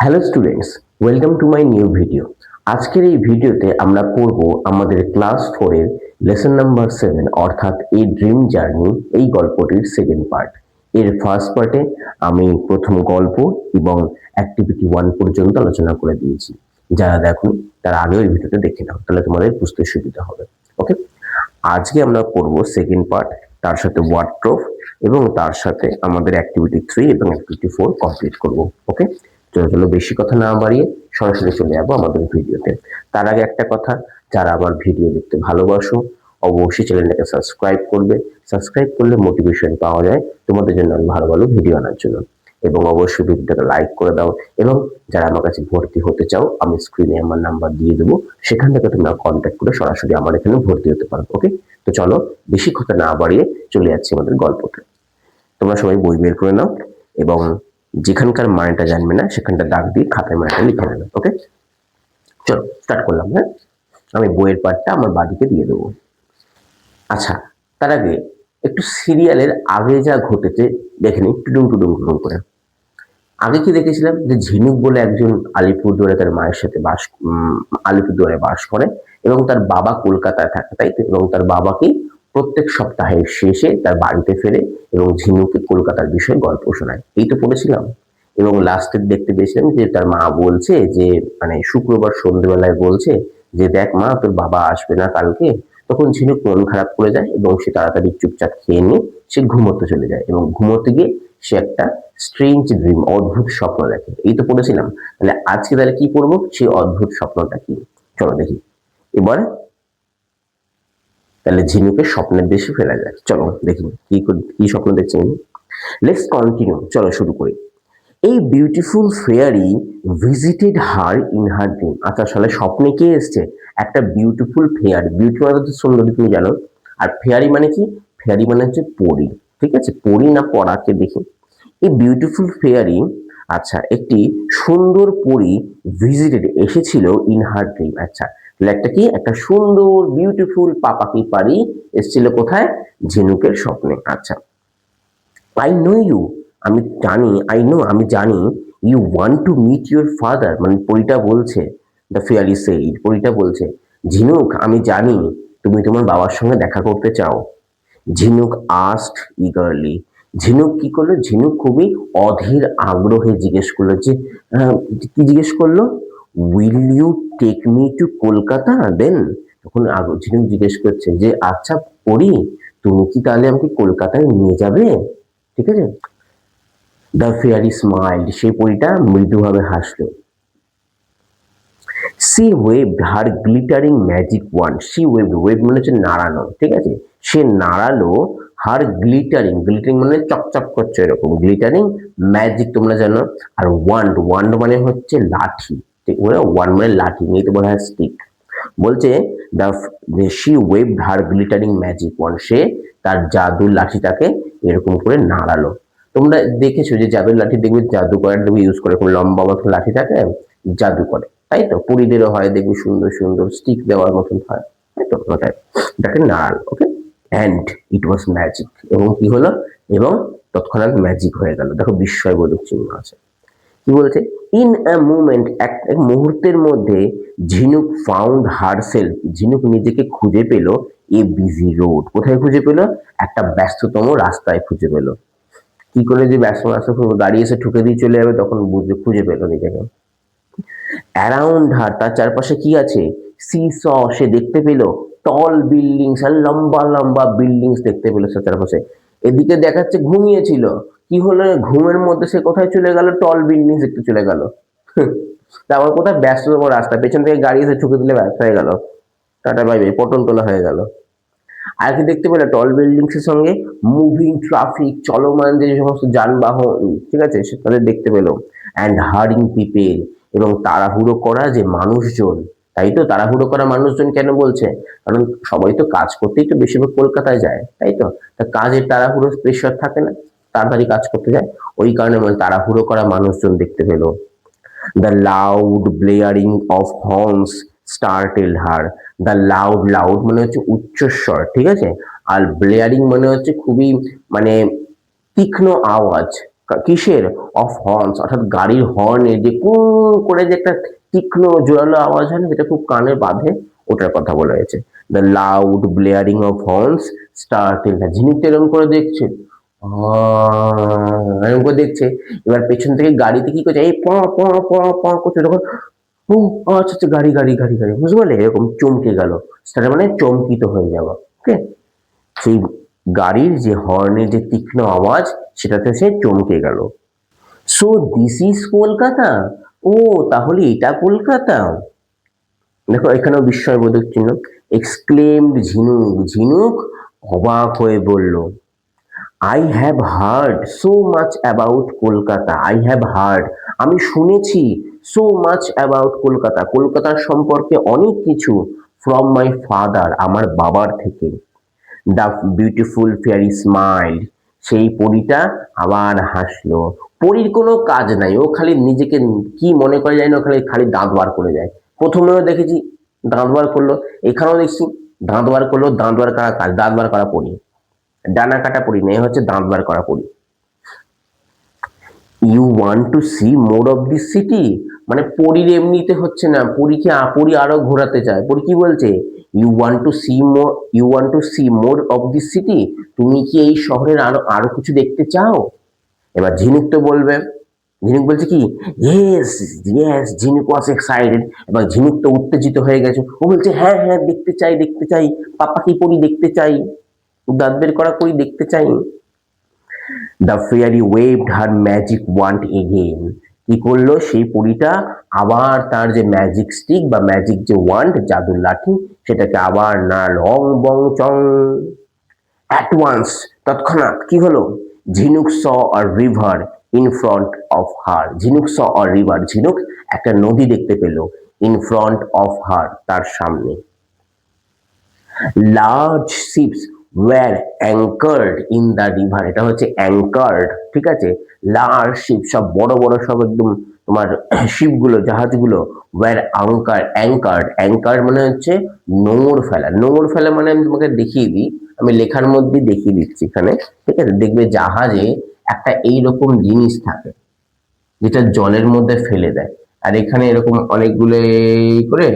Hello students, welcome to my new video. আজকের এই ভিডিওতে আমরা পড়ব আমাদের ক্লাস 4 এর লেসন নাম্বার 7 অর্থাৎ এই ড্রিম জার্নি এই গল্পটির সেকেন্ড পার্ট। এর ফার্স্ট পার্টে আমি প্রথম গল্প এবং অ্যাক্টিভিটি 1 পর্যন্ত আলোচনা করে দিয়েছি। যারা দেখুন তার আগে ওই ভিডিওটা দেখে নাও, তাহলে তোমাদের বুঝতে সুবিধা হবে। ওকে, আজকে আমরা পড়ব সেকেন্ড পার্ট, তার সাথে ওয়ার্ড্রোব এবং তার সাথে আমাদের অ্যাক্টিভিটি 3 এবং অ্যাক্টিভিটি 4 কমপ্লিট করব। ওকে, চলো বেশি কথা না বাড়িয়ে সরাসরি চলে যাবো আমাদের ভিডিওতে। তার আগে একটা কথা, যারা আমার ভিডিও দেখতে ভালোবাসো অবশ্যই চ্যানেলটাকে সাবস্ক্রাইব করবে। সাবস্ক্রাইব করলে মোটিভেশন পাওয়া যায় তোমাদের জন্য আমি ভালো ভালো ভিডিও আনার জন্য। এবং অবশ্যই ভিডিওটাকে লাইক করে দাও। এবং যারা আমার কাছে ভর্তি হতে চাও, আমি স্ক্রিনে আমার নাম্বার দিয়ে দেবো, সেখান থেকে তোমরা কন্ট্যাক্ট করে সরাসরি আমার এখানে ভর্তি হতে পারো। ওকে, তো চলো বেশি কথা না বাড়িয়ে চলে যাচ্ছি আমাদের গল্পতে। তোমরা সবাই বই বের করে নাও এবং যেখানকার মানেটা জানবে না সেখানটা দাগ দিয়ে খাতায় মানেটা লিখে নেবে। ওকে, চলো স্টার্ট করলাম। হ্যাঁ, আমি বইয়ের পার্টটা আমার বাদিকে দিয়ে দেবো। আচ্ছা, তার আগে একটু সিরিয়ালের আগে যা ঘটেছে দেখে নিই টুডুম টুডুম টুডুম করে। আগে কি দেখেছিলাম যে ঝিনুক বলে একজন আলিপুরদুয়ারে তার মায়ের সাথে আলিপুরদুয়ারে বাস করে এবং তার বাবা কলকাতায় থাকে, তাই তো? এবং তার বাবাকে প্রত্যেক সপ্তাহের শেষে তার বাড়িতে ফেরে এবং ঝিনুককে কলকাতার বিষয়ে গল্প শোনায়। এই তো পড়েছিলাম। এবং লাস্টে দেখতে পেয়েছিলাম যে তার মা বলছে যে, মানে শুক্রবার সন্ধ্যেবেলায় বলছে যে, দেখ মা, তোর বাবা আসবে না কালকে। তখন ঝিনুক মন খারাপ করে যায় এবং সে তাড়াতাড়ি চুপচাপ খেয়ে নিয়ে সে ঘুমোতে চলে যায় এবং ঘুমোতে গিয়ে সে একটা স্ট্রেঞ্জ ড্রিম, অদ্ভুত স্বপ্ন দেখে। এই তো পড়েছিলাম। তাহলে আজকে তাহলে কি পড়বো, সেই অদ্ভুত স্বপ্নটা কি, চলো দেখি। এবার তাহলে ঝিনুকের স্বপ্নের দেশে ফেরা যায়। চলো দেখি কি স্বপ্ন দেখছি। লেটস কন্টিনিউ, চলো শুরু করি। এই beautiful fairy visited her in her dream. আচ্ছা, আসলে স্বপ্নে কে এসছে? একটা বিউটিফুল ফেয়ারি। বিউটি মানে হচ্ছে সুন্দরী, তুমি জানো। আর ফেয়ারি মানে কি? ফেয়ারি মানে হচ্ছে পরী। ঠিক আছে, পরী না পরাকে দেখি। এই বিউটিফুল ফেয়ারি, আচ্ছা, একটি সুন্দর পরী ভিজিটেড এসেছিল ইন হার ড্রিম। আচ্ছা, তাহলে একটা কি, একটা সুন্দর বিউটিফুল পাপাকি পারি এসেছিল কোথায়? ঝিনুকের স্বপ্নে। আচ্ছা, আই নো ইউ, আমি জানি, আই নো আমি জানি, you want to meet your father, মানে পরীটা বলছে, দ্য ফেয়ারি সেইড, পরীটা বলছে, ঝিনুক আমি জানি তুমি তোমার বাবার সঙ্গে দেখা করতে চাও। ঝিনুক আস্কড ইগারলি, ঝিনুক কি করলো? ঝিনুক খুবই অধীর আগ্রহে জিজ্ঞেস করলো যে, কি জিজ্ঞেস করলো? Will you take me to Kolkata then? তখন ঝিনুক জিজ্ঞেস করছে যে, আচ্ছা পড়ি, তুমি কি তাহলে আমাকে কলকাতায় নিয়ে যাবে? ঠিক আছে। দ্য ফেয়ারি স্মাইল্ড, সেই পরীটা মৃদুভাবে হাসলো। She waved her glittering magic wand, she waved, wave মানে হচ্ছে নাড়ানো, ঠিক আছে। সে নাড়ালো হার গ্লিটারিং, গ্লিটারিং মানে চকচক করছে এরকম, গ্লিটারিং ম্যাজিক তোমরা জানো। আর ওয়ান্ড, ওয়ান্ড মানে হচ্ছে লাঠি, ঠিক বলে, ওয়ান্ড মানে লাঠি, নিয়ে তো বলা হয় স্টিক। বলছে the she waved her glittering magic wand, সে তার জাদুর লাঠিটাকে এরকম করে নাড়ালো। তোমরা দেখেছো যে জাদুর লাঠি দেখবে জাদুকরের দেখবে ইউজ করে, কোনো লম্বা মতো লাঠিটাকে জাদু করে, তাই তো? পরীদেরও হয় দেখবি, সুন্দর সুন্দর স্টিক দেওয়ার মতন হয়, তাই তো? ওটাই, এটাকে নাড়াল। ওকে, অ্যান্ড ইট ওয়াজ ম্যাজিক, এবং কি হলো? এবং তৎক্ষণাৎ ম্যাজিক হয়ে গেল। দেখো বিস্ময়বোধক চিহ্ন আছে। কি বলেছে? ইন আ মুমেন্ট, এক মুহূর্তের মধ্যে ঝিনুক ফাউন্ড হারসেলফ, ঝিনুক নিজেকে খুঁজে পেল এ বিজি রোড, কোথায় খুঁজে পেল? একটা ব্যস্ততম রাস্তায় খুঁজে পেল। কি করে যে ব্যস্ত রাস্তা, গাড়ি এসে ঠুকে দিয়ে চলে যাবে, তখন বুঝে খুঁজে পেল নিজেকে। অ্যারাউন্ড হার, তার চারপাশে কি আছে? সি স, সে দেখতে পেল টল বিল্ডিংস, আর লম্বা লম্বা বিল্ডিংস দেখতে পেল সে চারপাশে। এদিকে দেখাচ্ছে ঘুমিয়েছিল, কি হলো? ঘুমের মধ্যে সে কোথায় চলে গেল? টল বিল্ডিংস দেখতে চলে গেল। তারপর কোথায়? ব্যস্ততম রাস্তা, পেছন থেকে গাড়ি এসে ঠুকে দিলে ব্যস্ত হয়ে গেল, টাটা বাই বাই, পটল তোলা হয়ে গেল। আর কি দেখতে পেলে? টল বিল্ডিংস এর সঙ্গে মুভিং ট্রাফিক, চলমান যে সমস্ত যানবাহন, ঠিক আছে, সে তাদের দেখতে পেলো। অ্যান্ড হারিং পিপল, এবং তাড়াহুড়ো করা যে মানুষজন, তাই তো? তাড়াহুড়ো করা মানুষজন কেন বলছে? কারণ সবাই তো কাজ করতেই তো বেশিরভাগ কলকাতায় যায়, তাই তো? তা কাজের তাড়াহুড়ো প্রেশার থাকে না, তাড়াতাড়ি কাজ করতে যায়, ওই কারণে মানে তাড়াহুড়ো করা মানুষজন দেখতে পেলো। The loud blaring of horns startle her, the loud, loud মানে হচ্ছে উচ্চস্বর, ঠিক আছে। আর ব্লেয়ারিং মানে হচ্ছে খুবই, মানে তীক্ষ্ণ আওয়াজ, কিসের? অফ হর্নস, অর্থাৎ গাড়ির হর্নের যে কু করে যে একটা তীক্ষ্ণ জোরালো আওয়াজ হয় না, যেটা খুব কানে বাধে, ওটার কথা বলা হয়েছে। The loud blaring of horns startle. Jhinuk এরকম করে দেখছে, এরকম করে দেখছে। এবার পেছন থেকে গাড়িতে কি করছে, এই প প প প করছে, তখন ও আচ্ছা আচ্ছা, গাড়ি গাড়ি গাড়ি গাড়ি, বুঝতে পারলে? এরকম চমকে গেল, স্টার্ট মানে চমকিত হয়ে যাওয়া। ওকে, সেই গাড়ির যে হর্নের যে তীক্ষ্ণ আওয়াজ, সেটাতে সে চমকে গেল। So this is Kolkata. ও তাহলে এটা কলকাতা। দেখো এখানেও বিস্ময়বোধক চিহ্ন। এক্সক্লেমড ঝিনুক। ঝিনুক অবাক হয়ে বলল, I have heard so much about Kolkata. I have heard, আমি শুনেছি, সো মাচ অ্যাবাউট কলকাতা, কলকাতার সম্পর্কে অনেক কিছু, ফ্রম মাই ফাদার, আমার বাবার থেকে। দ্য বিউটিফুল ফেয়ারি স্মাইল, সেই পরীটা আবার হাসলো। পরীর কোনো কাজ নাই, ও খালি নিজেকে কি মনে করে যায় না, খালি খালি দাঁত বার করে যায়। প্রথমেও দেখেছি দাঁত বার করলো, এখানেও দেখছি দাঁত বার করলো। দাঁত বার করা কাজ, দাঁত বার করা পরী, ডানা কাটা পরী নেই, হচ্ছে দাঁত বার করা পরী। You want to see more of this city, মানে পরীর এমনিতে হচ্ছে না, পরীকে পরী আরো ঘোরাতে চায়। পরী কি বলছে, you want to see more, you want to see more of this city, তুমি কি এই শহরের আরো আরো কিছু দেখতে চাও? এবার ঝিনুক তো বলবে, ঝিনুক বলছে কি, ইয়েস ইয়েস, ঝিনুক ওয়াজ এক্সাইটেড। এবার ঝিনুক তো উত্তেজিত হয়ে গেছে, ও বলছে হ্যাঁ হ্যাঁ দেখতে চাই দেখতে চাই, পাপা কি পরী দেখতে চাই, দাঁত বের করা পরী দেখতে চাই। The fairy waved her magic wand again, কি করলো সেই পরীটা, আবার তার যে ম্যাজিক স্টিক বা ম্যাজিক যে ওয়ান্ড, জাদুর লাঠি, সেটাকে আবার না লং বং চং। অ্যাট ওয়ান্স, তৎক্ষণাৎ কি হলো, Jhinuk saw a river in front of her. Jhinuk saw a river, ঝিনুক একটা নদী দেখতে পেল, ইন ফ্রন্ট অফ হার, তার সামনে। Large ships were anchored in the river, এটা হচ্ছে অ্যাঙ্কার্ড, ঠিক আছে। লার্জ শিপ, সব বড় বড় সব একদম তোমার শিপগুলো, জাহাজগুলো, ওয়ার অ্যাঙ্কার্ড। অ্যাঙ্কার্ড মানে হচ্ছে নোঙর ফেলা। নোঙর ফেলা মানে আমি তোমাকে দেখিয়ে দিই, আমি লেখার মধ্যে দেখিয়ে দিচ্ছি এখানে, ঠিক আছে। দেখবে জাহাজে একটা এইরকম জিনিস থাকে, যেটা জলের মধ্যে ফেলে দেয়, আর এখানে এরকম অনেকগুলো করে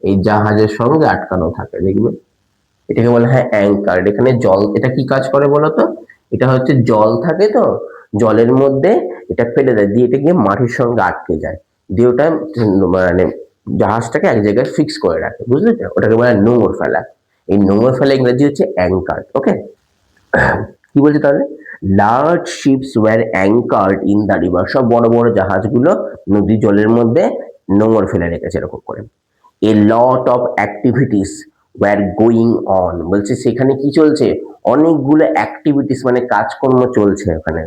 এই জাহাজের সঙ্গে আটকানো থাকে, দেখবে। এটাকে বলা হয় অ্যাঙ্কার। এখানে জল, এটা কি কাজ করে বলতো, এটা হচ্ছে জল থাকে তো, জলের মধ্যে এটা ফেলে দেয়, দিয়ে এটা গিয়ে মাটির সঙ্গে আটকে যায়, দিয়ে ওটা মানে জাহাজটাকে এক জায়গায় ফিক্স করে রাখে, বুঝলে তো, ওটাকে বলা হয় নোঙর ফেলা। এই নোঙর ফেলা ইংরেজি হচ্ছে অ্যাঙ্কার। ওকে, কি বলছে তাহলে, large ships were anchored in the river, সব বড় বড় জাহাজগুলো নদী জলের মধ্যে নোঙর ফেলে রেখেছে এরকম করে। A lot of activities were going on, বলছে সেখানে কি চলছে, অনেকগুলো অ্যাক্টিভিটিস মানে কাজকর্ম চলছে ওখানে।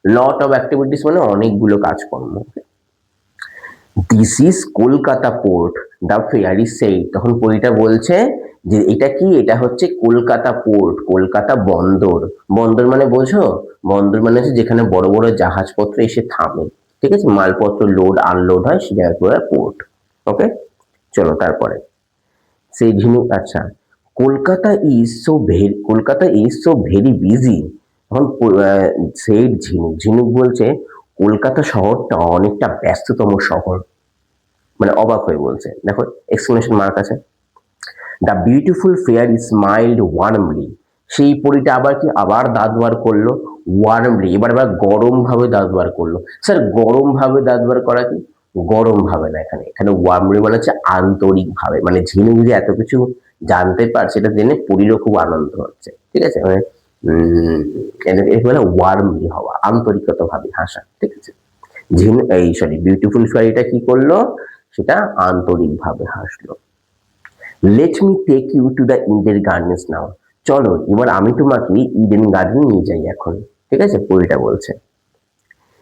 লট অফ অ্যাক্টিভিটিস মানে অনেকগুলো কাজকর্ম। This is Kolkata port, the fairy said. তখন পরীটা বলছে যে এটা কি, এটা হচ্ছে কলকাতা পোর্ট, কলকাতা বন্দর। বন্দর মানে বোঝো, বন্দর মানে হচ্ছে যেখানে বড় বড় জাহাজপত্র এসে থামে, ঠিক আছে, মালপত্র লোড আনলোড হয়, সে জায়গাটা পোর্ট। ওকে, চলো তারপরে সেই ঝিনুক, আচ্ছা, Kolkata is so very busy. তখন সেই ঝিনুক, ঝিনুক বলছে কলকাতা শহরটা অনেকটা ব্যস্ততম শহর, মানে অবাক হয়ে বলছে, দেখো এক্সক্লেমেশন মার্ক আছে। The beautiful fairy smiled warmly, সেই পরীটা আবার কি, আবার দাঁত বার করলো, ওয়ার্মলি, এবার আবার গরম ভাবে দাঁত বার করলো। স্যার গরম ভাবে দাঁত বার করা কি, গরম ভাবে না, এখানে এখানে ওয়ার্মলি মানে হচ্ছে আন্তরিক ভাবে, মানে ঝিনুক যে এত কিছু জানতে পারছে এটা জেনে পরীরও খুব আনন্দ হচ্ছে, ঠিক আছে, মানে এর বলে ওয়ার্মলি হওয়া, আন্তরিকতা ভাবে হাসা, ঠিক আছে। এই সরি, বিউটিফুল ফেয়ারিটা কি করলো, সেটা আন্তরিক ভাবে হাসলো। Let me take you to the Eden Gardens now, চলো এবার আমি তোমাকে ইডেন গার্ডেন নিয়ে যাই এখন, ঠিক আছে, পরীটা বলছে।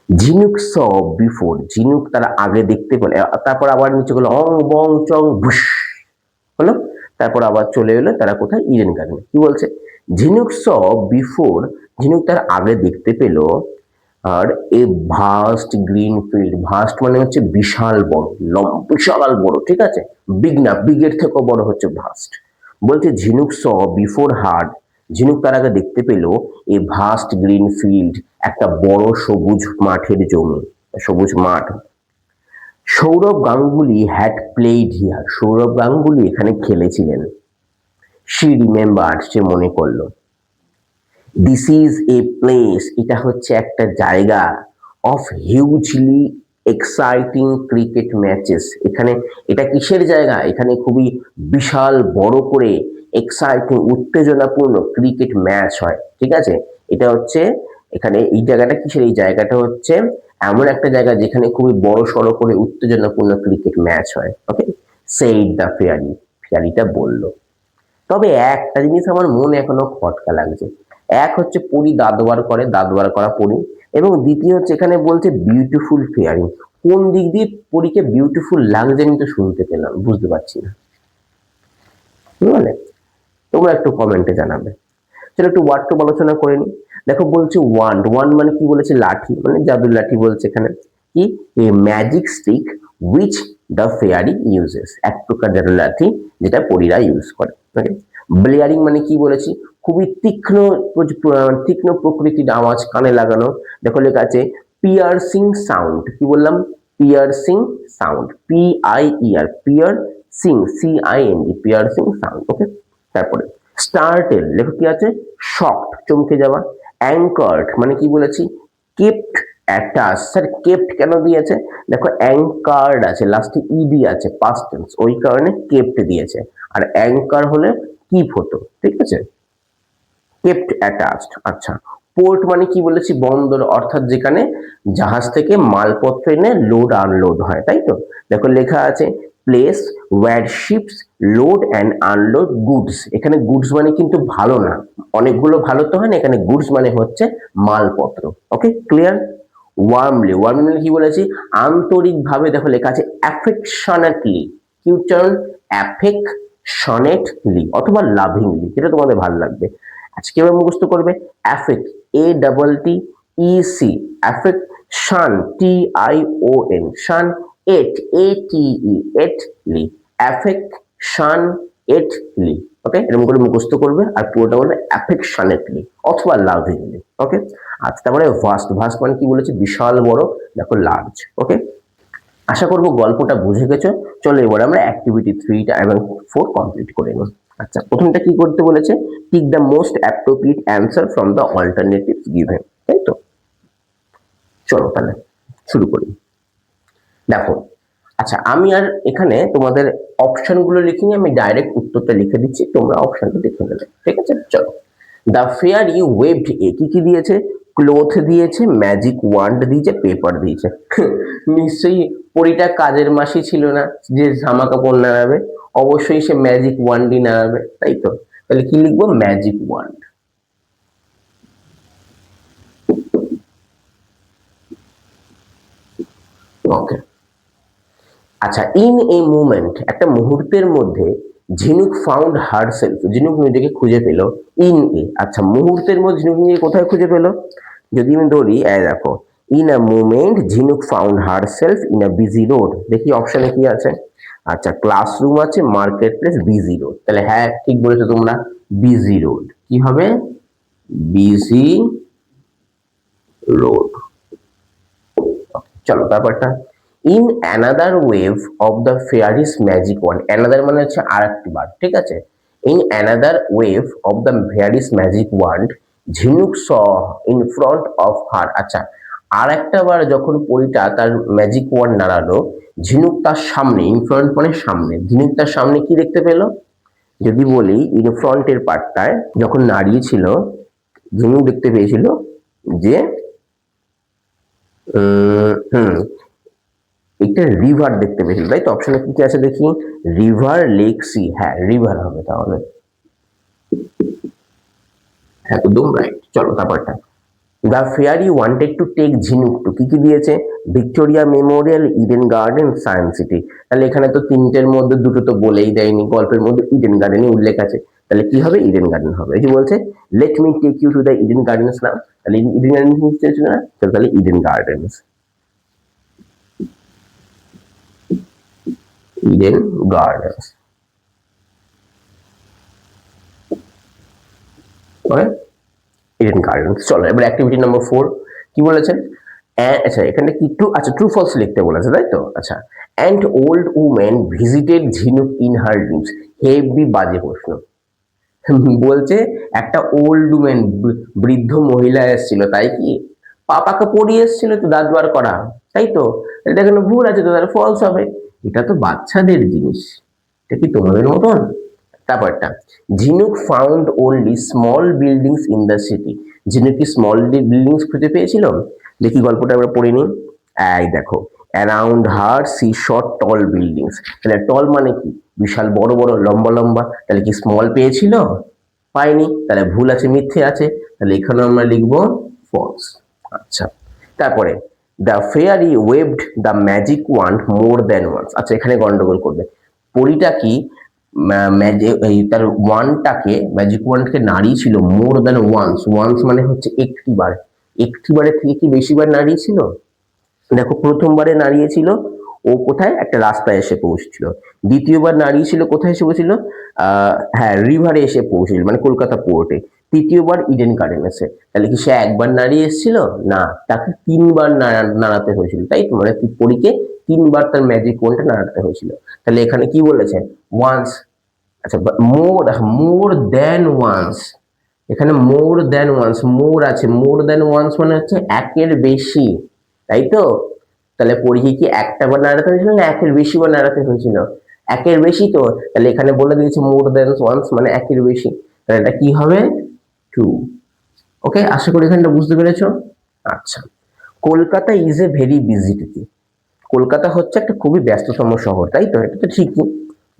ঝিনুক স বিফোর, ঝিনুক তারা আগে দেখতে পেল, তারপর আবার নিচে গেলো অং বং চং ভুস হলো, তারপর আবার চলে এলো তারা কোথায়, ইডেন গার্ডেন। কি বলছে, ঝিনুক স বিফোর, ঝিনুক তার আগে দেখতে পেল, আর a vast green field, vast মানে হচ্ছে বিশাল বড়, বিশাল বড়, ঠিক আছে, বিগ না, বিগের থেকেও বড় হচ্ছে ভাস্ট। বলছে ঝিনুক স বিফোর হার্ড ঝিনুক তার আগে দেখতে পেল এ ভাস্ট গ্রিন ফিল্ড, একটা বড় সবুজ মাঠের জমি, সবুজ মাঠ। Sourav Ganguly had played here, Sourav Ganguly এখানে খেলেছিলেন। শি রিমেম্বার্ড, সে মনে করলো। দিস ইজ এ প্লেস, এটা হচ্ছে একটা জায়গা। Of hugely exciting cricket matches, এখানে এটা কিসের জায়গা, এখানে খুবই বিশাল বড় করে এক্সাইটিং উত্তেজনাপূর্ণ ক্রিকেট ম্যাচ হয়। ঠিক আছে, এটা হচ্ছে এখানে এই জায়গাটা কিসের, এই জায়গাটা হচ্ছে এমন একটা জায়গা যেখানে খুবই বড় সড়ো করে উত্তেজনাপূর্ণ ক্রিকেট ম্যাচ হয়। ওকে, সেইড দ্য ফেয়ারি, ফেয়ারিটা বলল। তবে একটা জিনিস আমার মনে এখনো খটকা লাগছে। এক হচ্ছে পরী দাঁতবার করে, দাঁতবার করা পরী, এবং দ্বিতীয় হচ্ছে এখানে বলছে বিউটিফুল ফেয়ারিং। কোন দিক দিয়ে পরীকে বিউটিফুল লাগছে আমি তো শুনতে পেলাম, বুঝতে পারছি না, বুঝলে? তোমরা একটু কমেন্টে জানাবে। চলো একটু ওয়ার্ড টু আলোচনা করে নি। দেখো বলছে ওয়ান্ড, ওয়ান্ড মানে কি বলেছে, লাঠি, মানে জাদুর লাঠি বলছে এখানে। কি, a magic stick which the fairy uses, এক প্রকার জাদুর লাঠি যেটা পরীরা ইউজ করে। ওকে, ব্লেয়ারিং মানে কি বলেছি, খুবই তীক্ষ্ণ তীক্ষ্ণ প্রকৃতির আওয়াজ কানে লাগানো। দেখো লেখা আছে পিয়ার্সিং সাউন্ড, কি বললাম, piercing sound, P I E R, piercing, C I N G, piercing sound. Okay, তারপরে স্টার্টেল, লেখো কি আছে, শকড, চমকে যাওয়া। অ্যাঙ্কার্ড মানে কি বলেছি, কেপ্ট অ্যাটাচ। স্যার কেপ্ট কেন দিয়েছে, দেখো অ্যাঙ্কার্ড আছে, লাস্টে ইডি আছে, পাস্ট টেন্স, ওই কারণে কেপ্ট দিয়েছে। আর অ্যাঙ্কার হলে কিপ হতো, ঠিক আছে, কেপ্ট অ্যাটাচড। আচ্ছা, পোর্ট মানে কি বলেছি, বন্দর, অর্থাৎ যেখানে জাহাজ থেকে মালপত্র এনে লোড আনলোড হয়, তাই তো। দেখো লেখা আছে place where ships load and unload goods, এখানে গুডস মানে কিন্তু ভালো না, অনেকগুলো ভালো তো হয় না, এখানে গুডস মানে হচ্ছে মালপত্র। ওকে, ক্লিয়ার। ওয়ার্মলি, ওয়ার্মলি মানে কি বলেছি, আন্তরিকভাবে। দেখো লেখা আছে অ্যাফেকশনেটলি, কি উচ্চারণ, অ্যাফেকশনেটলি অথবা লাভিংলি, যেটা তোমাদের ভালো লাগবে। আচ্ছা, কিভাবে মুখস্থ করবে, affect, A double T E C, affect, shun, T I O N, shun, ate, A T E, ate ly, affect shun ate ly. Okay, এরকম করে মুখস্থ করবে, আর পুরোটা বলবে অ্যাফেকশনেটলি অথবা লাভিংলি। ওকে, আচ্ছা, তারপরে ভাস্ট, ভাস্ট মানে কি বলেছে, বিশাল বড়, দেখো লার্জ। ওকে, আশা করবো গল্পটা বুঝে গেছো। চলো এবার আমরা অ্যাক্টিভিটি 3 এবং 4 কমপ্লিট করে নিই। আচ্ছা, প্রথমটা কি করতে বলেছে, tick the most appropriate answer from the alternatives given, তাই তো। চলো তাহলে শুরু করি। দেখো, আচ্ছা আমি আর এখানে তোমাদের অপশনগুলো লিখিনি, আমি ডাইরেক্ট উত্তরটা লিখে দিচ্ছি, তোমরা অপশনটা দেখে নেবে, ঠিক আছে। চলো, দ্য ফেয়ারি ওয়েভড এ, কি কি দিয়েছে, ক্লোথ দিয়েছে, ম্যাজিক ওয়ান্ড দিয়েছে, পেপার দিয়েছে। নিশ্চয়ই পরীটা কাজের মাসি ছিল না যে জামা কাপড় নাড়াবে, অবশ্যই সে ম্যাজিক ওয়ান্ডই নাড়াবে, তাই তো। তাহলে কি লিখবো, ম্যাজিক ওয়ান্ড। ওকে, আচ্ছা, ইন এ মুমেন্ট, একটা মুহূর্তের মধ্যে, ঝিনুক ফাউন্ড হারসেলফ, ঝিনুক নিজেকে খুঁজে পেল। ইন এ, আচ্ছা মুহূর্তের মধ্যে ঝিনুক নিজেকে কোথায় খুঁজে পেল, যদি আমি ধরি দেখো, ইন আ মুমেন্ট ঝিনুক found herself in a busy road, দেখি অপশনে কি আছে। আচ্ছা, ক্লাসরুম আছে, মার্কেট প্লেস, বিজি রোড, তাহলে হ্যাঁ ঠিক বলেছো তোমরা, বিজি রোড। কি হবে, বিজি রোড। চলো তারপরটা, in another wave of the fairy's magic wand, another মানে হচ্ছে আর একটি বার, ঠিক আছে। In another wave of the fairy's magic wand Jhinuk saw in front of her, আচ্ছা আর একটা বার যখন পরীটা তার ম্যাজিক ওয়ান্ড নাড়ালো, ঝিনুক তার সামনে, ইন ফ্রন্ট মানে সামনে, ঝিনুক তার সামনে কি দেখতে পেল, যদি বলি ইন ফ্রন্টের পার্টটায় যখন নাড়িয়েছিল, ঝিনুক দেখতে পেয়েছিল যে হুম একটা রিভার দেখতে পেয়েছিল, তাই তো। অপশনে কি কি আছে দেখি, রিভার, লেক, সি, হ্যাঁ রিভার হবে তাহলে, একদম রাইট। চলো তারপরটা, the fairy wanted to take Jhinuk to, কি কি দিয়েছে, ভিক্টোরিয়া মেমোরিয়াল, ইডেন গার্ডেন, সায়েন্স সিটি। তাহলে এখানে তো তিনটের মধ্যে দুটো তো বলেই দেয়নি, গল্পের মধ্যে ইডেন গার্ডেনই উল্লেখ আছে, তাহলে কি হবে, ইডেন গার্ডেন হবে। এই যে বলছে let me take you to the Eden Gardens now, তাহলে ইডেন গার্ডেন ছিল না, তাহলে ইডেন গার্ডেন্স, ইডেন গার্ডেন্স। ইডেন গার্ডেন্স। চলো এবার অ্যাক্টিভিটি নাম্বার 4 কি বলেছেন? আচ্ছা এখানে কি ট্রু ফলস লিখতে বলেছে, তাই তো? আচ্ছা, অ্যান্ড ওল্ড উম্যান ভিজিটেড ঝিনুক ইন হার ড্রিমস। হেভি বাজে প্রশ্ন। বলছে একটা ওল্ড উম্যান, বৃদ্ধ মহিলা এসেছিল, তাই কি? পাপাকে পড়িয়ে এসেছিল তো দাঁত বার করা, তাই তো? এটা এখানে ভুল আছে তো, তাহলে ফলস হবে। এটা তো বাচ্চাদের জিনিস, এটা কি তোমাদের মতন? তারপরটা, ঝিনুক found only small buildings in the city. ঝিনুক কি স্মল বিল্ডিংস খুঁজে পেয়েছিল? দেখি গল্পটা আমরা পড়ে নিই। এই দেখো, around her see shot tall buildings. তাহলে টল মানে কি? বিশাল বড় বড় লম্বা লম্বা। তাহলে কি স্মল পেয়েছিল? পাইনি, তাহলে ভুল আছে, মিথ্যে আছে। তাহলে এখানে আমরা লিখবো ফলস। আচ্ছা, তারপরে the fairy waved the magic wand more than once. আচ্ছা এখানে গন্ডগোল করবে। পরীটা কি তার ওয়ানটাকে, ম্যাজিক ওয়ান্ডকে নাড়িয়েছিল মোর দ্যান ওয়ান্স। ওয়ান্স মানে হচ্ছে একটি বার, একটি বারের থেকে কি বেশিবার নাড়িয়েছিল? দেখো প্রথমবারে নাড়িয়েছিল ও কোথায়? একটা রাস্তায় এসে পৌঁছেছিল। দ্বিতীয়বার নাড়িয়েছিল কোথায় এসে পৌঁছেছিল? হ্যাঁ, রিভারে এসে পৌঁছেছিল, মানে কলকাতা পোর্টে। তৃতীয়বার ইডেন গার্ডেন এসে। তাহলে কি সে একবার নাড়িয়ে এসেছিল? না, তাকে 3বার নাড়াতে হয়েছিল, তাই তো? মানে পরীকে 3বার তার ম্যাজিক ওয়ান্ডটা নাড়াতে হয়েছিল। তাহলে এখানে কি বলেছে? ওয়ান্স। আচ্ছা, মোর মোর দেন ওয়ান্স। এখানে মোর দেন ওয়ান্স, মোর আছে, মোর দেন ওয়ান্স মানে হচ্ছে একের বেশি, তাই তো? তাহলে পরীকে কি একটা বার নাড়াতে হয়েছিল না একের বেশি বার নাড়াতে হয়েছিল? একের বেশি তো। তাহলে এখানে বলে দিয়েছে মোর দেন ওয়ান্স মানে একের বেশি। তাহলে এটা কি হবে? ট্রু। ওকে, আশা করি এখানটা বুঝতে পেরেছো। আচ্ছা, Kolkata is a very busy city. Kolkata হচ্ছে একটা খুবই ব্যস্ততম শহর, তাই তো? এটা তো ঠিকই।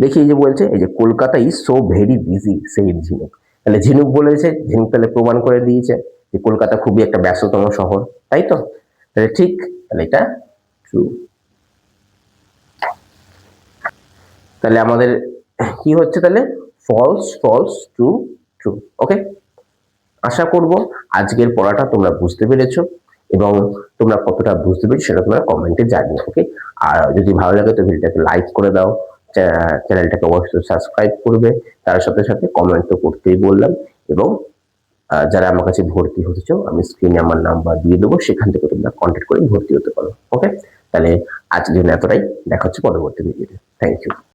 দেখি এই যে বলছে, এই যে Kolkata is so very busy সেই ঝিনুক। তাহলে ঝিনুক বলেছে, ঝিনুক তাহলে প্রমাণ করে দিয়েছে যে কলকাতা খুবই একটা ব্যস্ততম শহর, তাই তো? তাহলে ঠিক, তাহলে এটা ট্রু। তাহলে আমাদের কি হচ্ছে তাহলে? False false true true. Okay, আশা করব আজকের পড়াটা তোমরা বুঝতে পেরেছো, এবং তোমরা কতটা বুঝতে পেরেছো সেটা তোমরা কমেন্টে জানিও। ওকে, আর যদি ভালো লাগে তো ভিডিওটাকে লাইক করে দাও, চ্যানেলটাকে অবশ্যই সাবস্ক্রাইব করবে, তার সাথে সাথে কমেন্ট তো করতেই বললাম। এবং যারা আমার কাছে ভর্তি হতে চাও, আমি স্ক্রিনে আমার নাম্বার দিয়ে দেবো, সেখান থেকে তোমরা কন্ট্যাক্ট করে ভর্তি হতে পারো। ওকে, তাহলে আজকের জন্য এতটাই, দেখা হচ্ছে পরবর্তী ভিডিওতে। Thank you.